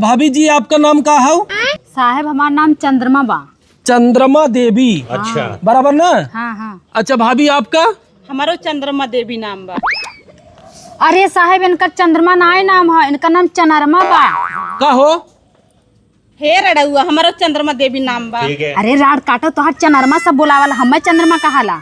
भाभी जी आपका नाम का है? साहब हमारा नाम चंद्रमा बा। चंद्रमा देवी। अच्छा बराबर ना? हाँ हाँ। अच्छा भाभी आपका? हमारो चंद्रमा देवी नाम बा। अरे साहब इनका चंद्रमा ना है नाम है, इनका नाम चनरमा बा। का हो? हे रड़ुआ हमारो चंद्रमा देवी नाम बा। ठीक है। अरे राड काटो तो हर चनरमा सब बोलावाला, हमें चंद्रमा कहाला।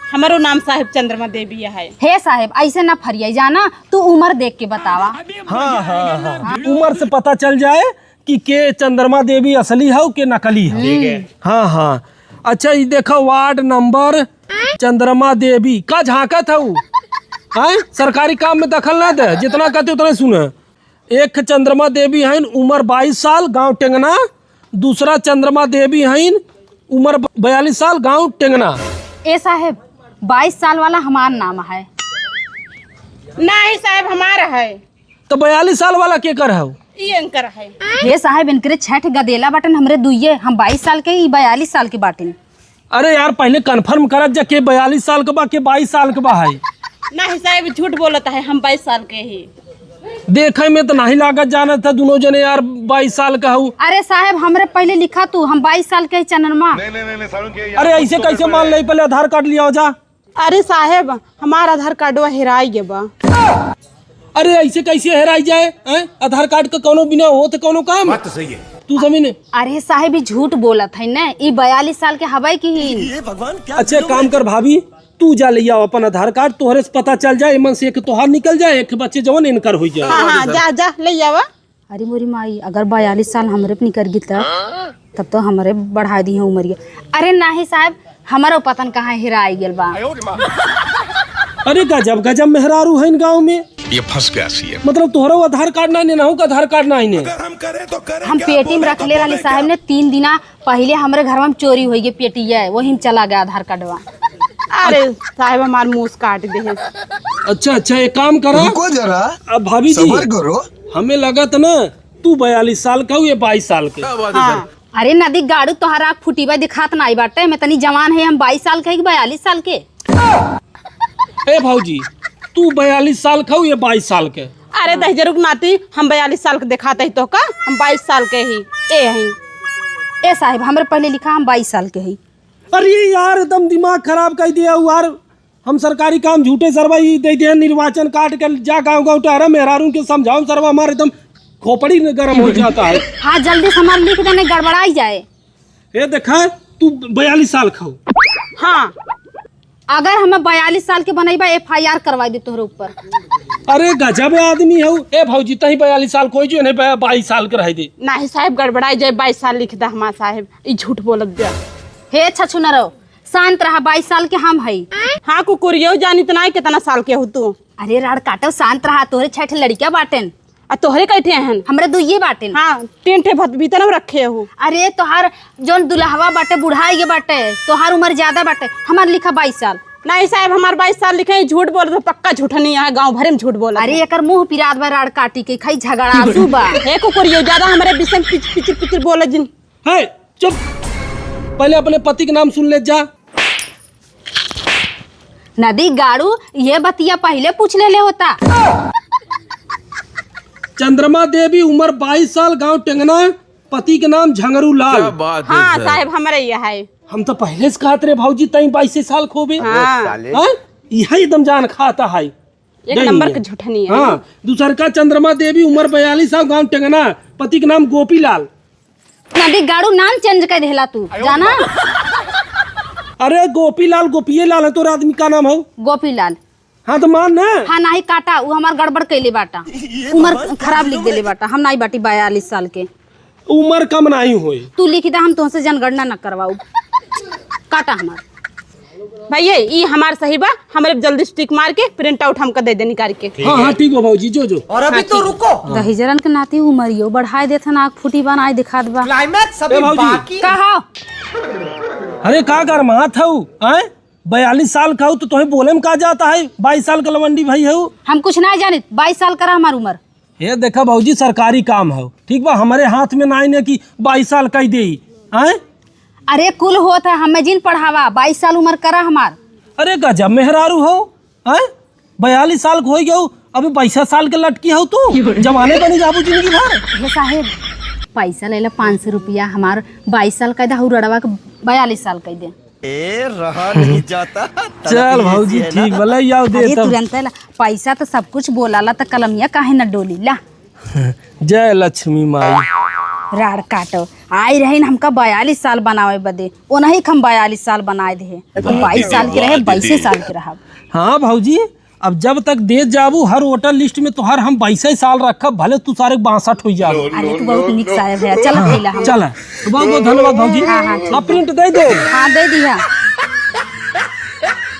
हमारो नाम साहिब चंद्रमा देवी है। हे साहब ऐसे ना फरियाई जाना, तू उम्र देख के बतावा। हाँ हाँ हाँ, उम्र से पता चल जाए कि के चंद्रमा देवी असली है कि नकली है। ठीक है। हाँ हाँ। अच्छा ये देखो वार्ड नंबर चंद्रमा देवी का झांकत है, सरकारी काम में दखल ना दे, जितना कहते उतना सुने। एक चंद्रमा देवी है उम्र 22 साल गांव टेंगना, दूसरा चंद्रमा देवी है उम्र 42 साल गांव टेंगना। ए साहब 22 साल वाला हमार नाम है। नहीं साहब हमारा है। तो 42 साल वाला के कर है? ये अंकर है। हे साहब इनके 6 गदेला बाटन, हमरे दुइये, हम 22 साल के ही 42 साल के बाटन। अरे यार पहले कंफर्म करत जा के 42 साल के बा के 22 साल के बा है। नहीं साहब झूठ बोलता है, हम 22 साल के ही। देखे में तो नहीं लागत जाना था दोनों जने यार 22 साल का हूँ। अरे साहब हमरे पहले लिखा तू, हम 22 साल के ही चनरमा। अरे ऐसे कैसे मान ले, पहले आधार कार्ड लिया जा। अरे साहब हमारा आधार कार्डवा हेराई गए बा। अरे ऐसे कैसे हेराई जाए हैं? आधार कार्ड का कोनो बिना हो तो कोनो काम बात तो सही है। तू जमीन अरे साहब झूठ बोलत है ना, ये 42 साल के हवाई की ही। अच्छा काम कर भाभी, तू जा ले आओ अपन आधार कार्ड, तोहरे से पता चल जाए मन से एक तोहार निकल जाए, एक बच्चे जवन इनकर हो जाए। हाँ हाँ जा जा ले जावा। अरे मोरी माई अगर 42 साल हमरे पे निकल गई तब तो हमारे बढ़ा दी है उम्र। अरे नहीं साहब हमारा पतन कहाँ हिराई गेल बा। अरे गजब गजब मेहरारू है इन गाँव में। ये फंस गया सी है। मतलब तोहरा आधार कार्ड नहीं हो, आधार कार्ड नहीं ने। हम पेटी में रख ले रही साहब ने, 3 दिना पहले हमारे घर में चोरी हो गई पेटी है, वही में चला गया आधार कार्डवा। अरे साहब हमार मुँह काट दे। अच्छा अच्छा एक काम करो, रुको जरा, अब भाभी जी सबर करो। हमें लगा था ना तू 42 साल का हूँ, ये 22 साल के। हाँ। अरे नदी गाड़ू तोहरा फुटीबा दिखात ना आई बाटे, मैं तनी जवान है, हम 22 साल के है कि 42 साल के। ए भाऊजी तू 42 साल का हूँ, ये 22 साल के। अरे दहजरुक नाती हम 42 साल के दिखाते ही तो का, हम 22 साल के ही ए साहब हमरे पहले लिखा हम 22 साल के ही। अरे यार एकदम दिमाग खराब कर दिया यार, हम सरकारी काम झूठे सरवा दे दिया, निर्वाचन काट कर जा गाँव गाँव टहरा मेहरारू के समझाओ सरवा, हमारे एकदम खोपड़ी गर्म हो जाता है। हाँ जल्दी से हमारे लिख देने गड़बड़ाई जाए। ये देखा तू 42 साल का हूँ। हाँ अगर हमें 42 साल के बनैबा FIR करवा दे तोहरे ऊपर। अरे गजब आदमी है। ए भाऊजी तही 42 साल कोई जो नहीं 22 साल के रह दे। नहीं साहब गड़बड़ाई जाए, 22 साल लिख दा हमारा साहब, ये झूठ बोलत दिया। हे छछु न रहो, शांत रहा, 22 साल के हम है। हाँ कुकुरियो जानी तो नहीं कितना साल के हो तू। अरे राड़ काटो शांत रहा, तोहरे 6 लड़कियां बाटेन। आ तोहरे कैठे हैं? हमरे दुइये बाटेन। हाँ 3 ठे भीतर में रखे हो। अरे तोहार जोन दुल्हवा बाटे बुढ़ाई के बाटे, तोहार उम्र ज्यादा बाटे, हमार लिखा 22 साल। नहीं साहब हमारे 22 साल लिखे, झूठ बोल तो पक्का झूठा नहीं है, गांव भरे में झूठ बोला। अरे एकर मुंह पिरात बा राड़ काटी के खाई झगड़ा सुबा। हे कुकुरियो ज्यादा हमारे विषय में पिचर पिचर बोले जिन। है चुप, पहले अपने पति के नाम सुन ले जा। नदी गाड़ू ये बतिया पहले पूछ ले होता। चंद्रमा देवी उम्र 22 साल गांव टेंगना, पति के नाम झंगरू लाल। हाँ साहब हमारे यह है। हम तो पहले से कहते रहे भाऊजी तई 22 साल खोबे। हाँ यही एकदम जान खाता है, एक नंबर का झूठा नहीं है। हाँ दूसर का चंद्रमा देवी उम्र 42 साल गांव टेंगना, पति के नाम गोपी लाल। नदी गाड़ू नाम चेंज कर देला तू जाना। अरे गोपी लाल गोपिये लाल है तोरा आदमी का नाम हो? गोपी लाल। हाँ तो मान ना। हाँ नहीं काटा, वो हमार गड़बड़ कैले बाटा, उम्र खराब लिख देले बाटा, हम नहीं बाटी 42 साल के। उम्र कम नहीं हुई, तू लिखी दा, हम तुमसे जनगणना न करवाऊ। काटा हमार भैया ये हमार सही बा, हमारे जल्दी स्टिक मार के प्रिंट आउट हमको दे दे निकाल के। हाँ हाँ ठीक हो भाऊजी जो जो। और अभी तो रुको, दहीजरन के नाती उमरियो बढ़ाई देथ ना, फूटी बनाई दिखात बा। क्लाइमैक्स अभी बाकी। कहा अरे का कर मात हूँ 42 साल का हूँ तो तुम्हें बोले में कहा जाता है 22 साल का लवंडी भाई है। हम कुछ नहीं जाने, 22 साल करा हमार उम्र। ये देखा भाऊजी सरकारी काम है, ठीक बा, हमारे हाथ में ना ने कि 22 साल का ही दे। अरे कुल होता है, हमें जिन पढ़ावा 22 साल उम्र करा हमार। अरे गजब मेहरारू हो। 42 साल के हो गया अभी 62 साल के लटकी हो तू जमाने बनी जाबू जिंदगी भर। हे साहेब पैसा ले ला 500 रुपया हमार 22 साल का दे रड़वा के 42 साल का दे। रहा नहीं जाता। चल भौजी ठीक भले याओ दे अरे तब। तुरंत ला पैसा तो सब कुछ बोलाला तो कलमिया काहे न डोली ला। जय लक्ष्मी माई। राड़ काटो आई रहे हमका 42 साल बनावे बदे ओनही हम 42 साल बनाए दे 22 साल के रहे 22 साल के रहा। हाँ भौजी अब जब तक दे जाबू हर वोटर लिस्ट में तो हर हम 22 साल रखब भले तू सारे 62 हो जाबू। अरे तू बहुत निक साहेब है चल पहला हम चल बहुत बहुत धन्यवाद भौजी। हाँ, हाँ, आप प्रिंट दे दो। हाँ दे दिया।